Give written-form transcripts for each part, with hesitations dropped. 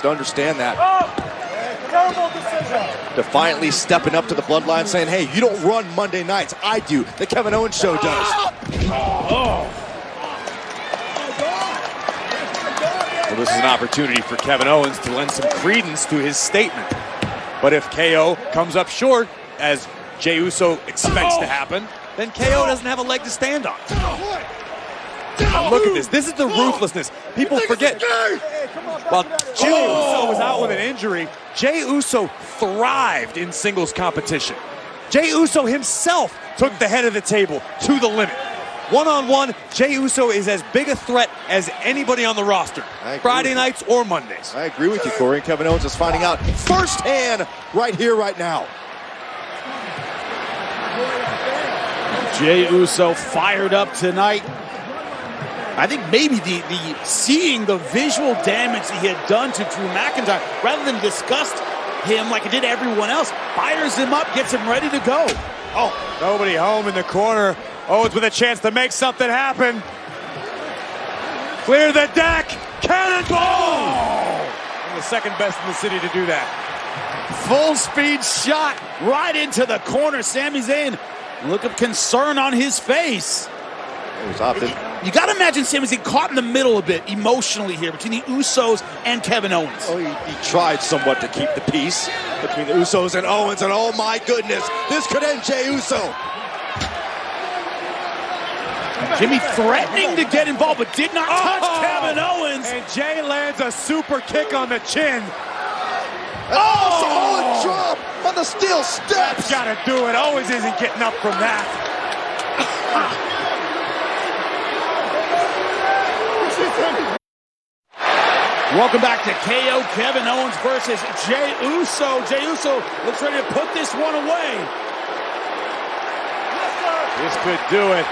To understand that. Defiantly stepping up to the bloodline saying, hey, you don't run Monday nights. I do. The Kevin Owens show does. Well, this is an opportunity for Kevin Owens to lend some credence to his statement. But if KO comes up short, as Jey Uso expects to happen, then KO doesn't have a leg to stand on. Look at this. This is the ruthlessness. People forget. While Jey Uso was out with an injury, Jey Uso thrived in singles competition. Jey Uso himself took the head of the table to the limit. One-on-one, Jey Uso is as big a threat as anybody on the roster, Friday nights or Mondays. I agree with you, Corey. And Kevin Owens is finding out firsthand right here, right now. Jey Uso fired up tonight. I think maybe the seeing the visual damage that he had done to Drew McIntyre, rather than disgust him like it did everyone else, fires him up, gets him ready to go. Oh, nobody home in the corner. Owens with a chance to make something happen. Clear the deck. Cannonball! I'm the second best in the city to do that. Full speed shot right into the corner. Sami Zayn, look of concern on his face. It was opted. You got to imagine Sami Zayn caught in the middle a bit emotionally here between the Usos and Kevin Owens. Oh, he tried somewhat to keep the peace between the Usos and Owens, and oh my goodness, this could end Jey Uso. Jimmy threatening to get involved, but did not touch Kevin Owens. And Jey lands a super kick on the chin. Oh, Owens drop on the steel steps. That's gotta do it. Owens isn't getting up from that. Welcome back to KO. Kevin Owens versus Jey Uso. Jey Uso looks ready to put this one away. This could do it.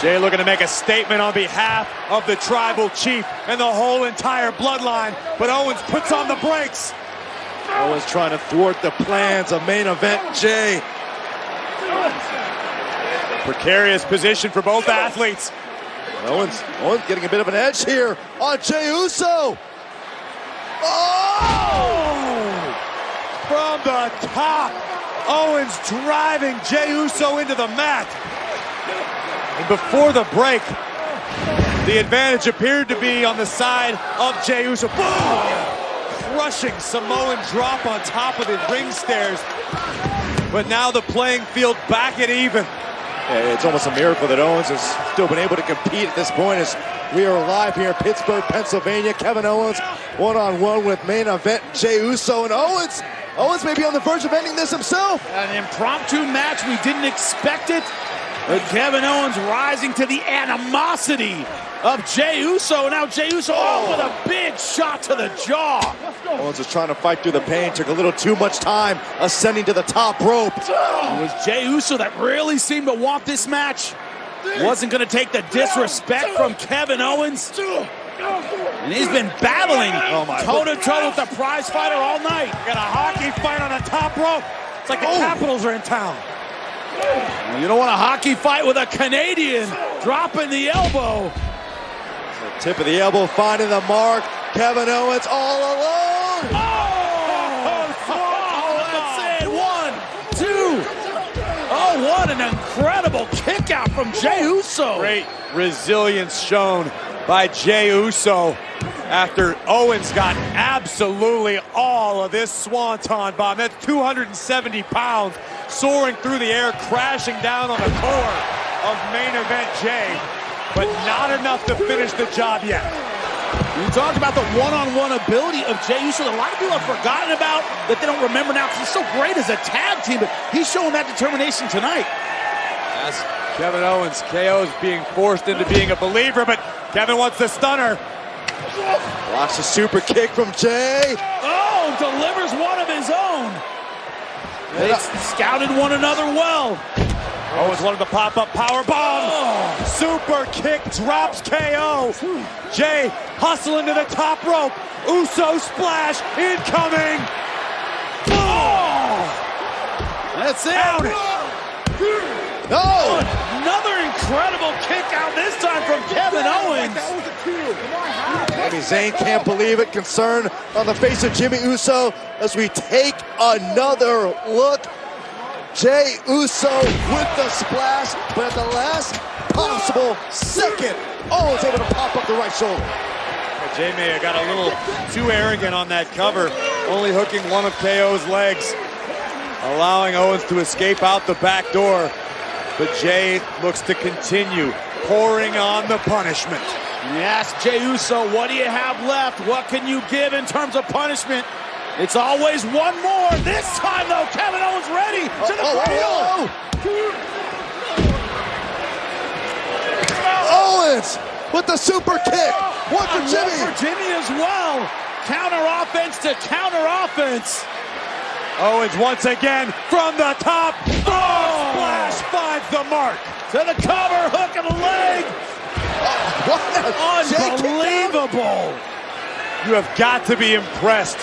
Jey looking to make a statement on behalf of the tribal chief and the whole entire bloodline, but Owens puts on the brakes. Owens trying to thwart the plans of main event Jey. Precarious position for both athletes. Owens getting a bit of an edge here on Jey Uso. Oh! From the top, Owens driving Jey Uso into the mat. And before the break, the advantage appeared to be on the side of Jey Uso. Boom! Crushing Samoan drop on top of the ring stairs. But now the playing field back at even. Yeah, it's almost a miracle that Owens has still been able to compete at this point as we are live here in Pittsburgh, Pennsylvania. Kevin Owens one-on-one with main event Jey Uso, and Owens may be on the verge of ending this himself. An impromptu match, we didn't expect it. But Kevin Owens rising to the animosity of Jey Uso. Now Jey Uso with a big shot to the jaw. Owens was trying to fight through the pain, took a little too much time ascending to the top rope. It was Jey Uso that really seemed to want this match. Wasn't going to take the disrespect from Kevin Owens. And he's been battling toe-to-toe with the prize fighter all night. Got a hockey fight on the top rope. It's like the Capitals are in town. You don't want a hockey fight with a Canadian dropping the elbow. The tip of the elbow finding the mark. Kevin Owens all alone. That's it. 1, 2. Oh, what an incredible kick out from Jey Uso. Great resilience shown by Jey Uso after Owens got absolutely all of this swanton bomb. That's 270 pounds soaring through the air, crashing down on the core of main event Jey, but not enough to finish the job yet. You talked about the one-on-one ability of Jey Uso that a lot of people have forgotten about, that they don't remember now because he's so great as a tag team, but he's showing that determination tonight. As Kevin Owens, KO is being forced into being a believer, but Kevin wants the stunner. Watch the super kick from Jey. Oh, delivers one of his own. They scouted one another well. Owens wanted the pop-up power bomb. Super kick drops KO. Jey hustling to the top rope. Uso splash incoming. That's it. No! Another incredible incredible kick out this time from Kevin Owens. Sami Zayn can't believe it. Concern on the face of Jimmy Uso as we take another look. Jey Uso with the splash, but at the last possible second, Owens able to pop up the right shoulder. Jey may have got a little too arrogant on that cover, only hooking one of KO's legs, allowing Owens to escape out the back door. But Jey looks to continue pouring on the punishment. Yes, Jey Uso, what do you have left? What can you give in terms of punishment? It's always one more. This time, though, Kevin Owens ready to the cradle. Owens with the super kick. One for Jimmy. One for Jimmy as well. Counter offense to counter offense. Owens once again from the top. Splash finds the mark. To the cover, hook of the leg. Unbelievable. You have got to be impressed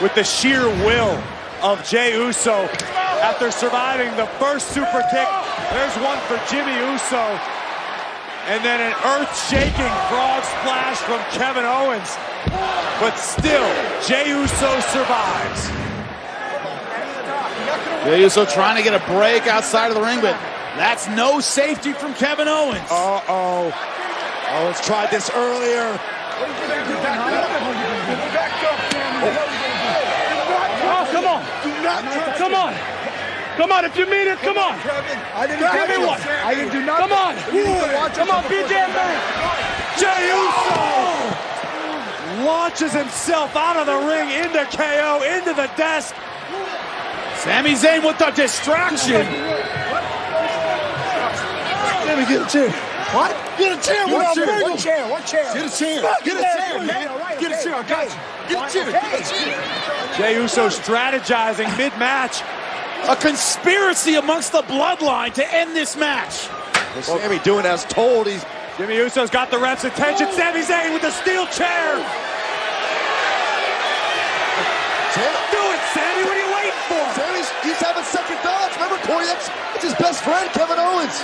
with the sheer will of Jey Uso after surviving the first super kick. There's one for Jimmy Uso. And then an earth-shaking frog splash from Kevin Owens. But still, Jey Uso survives. Jey Uso trying to get a break outside of the ring, but that's no safety from Kevin Owens. Uh-oh. Owens tried this earlier. Oh, come on. Come on. Come on, if you mean it, come on. Give me one. I didn't do nothing. Come on. Come on, be damn man. Jey Uso launches himself out of the ring into KO, into the desk. Sami Zayn with the distraction. Let me get a chair. What? Get a chair. One chair. One chair. One chair. Get a chair. Get a chair, man. Get a chair. I got you. Get a chair. Get a chair. Jey Uso strategizing mid-match. A conspiracy amongst the bloodline to end this match. Sami doing as told. Jimmy Uso's got the ref's attention. Sami Zayn with the steel chair. Do it, Sami. What are you waiting for? He's having second thoughts. Remember, Corey, that's his best friend, Kevin Owens.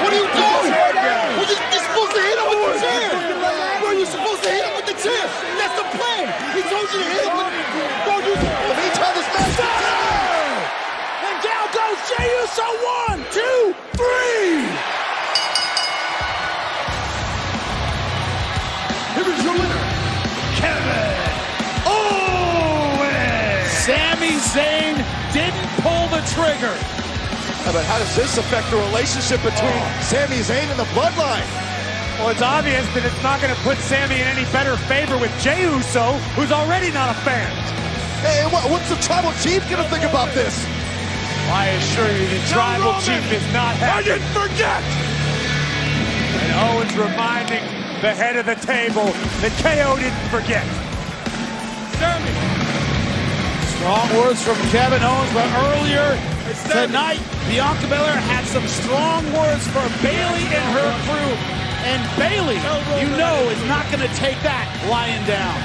What are you doing? Well, you're supposed to hit him with the chair. Bro, you're supposed to hit him with the chair. That's the plan. He told you to hit him with Bro, you The meantime, this match continues. And down goes Jey Uso. 1, 2, 3. Here is your winner, Kevin Owens. Sami Zayn didn't pull the trigger. But how does this affect the relationship between Sami Zayn and the Bloodline? Well, it's obvious that it's not going to put Sami in any better favor with Jey Uso, who's already not a fan. Hey, what's the Tribal Chief going to think about this? I assure you, the Tribal Chief is not happy. I didn't forget. And Owens reminding the head of the table that KO didn't forget. Strong words from Kevin Owens, but earlier tonight, Bianca Belair had some strong words for Bayley and her crew. And Bayley, you know, is not going to take that lying down.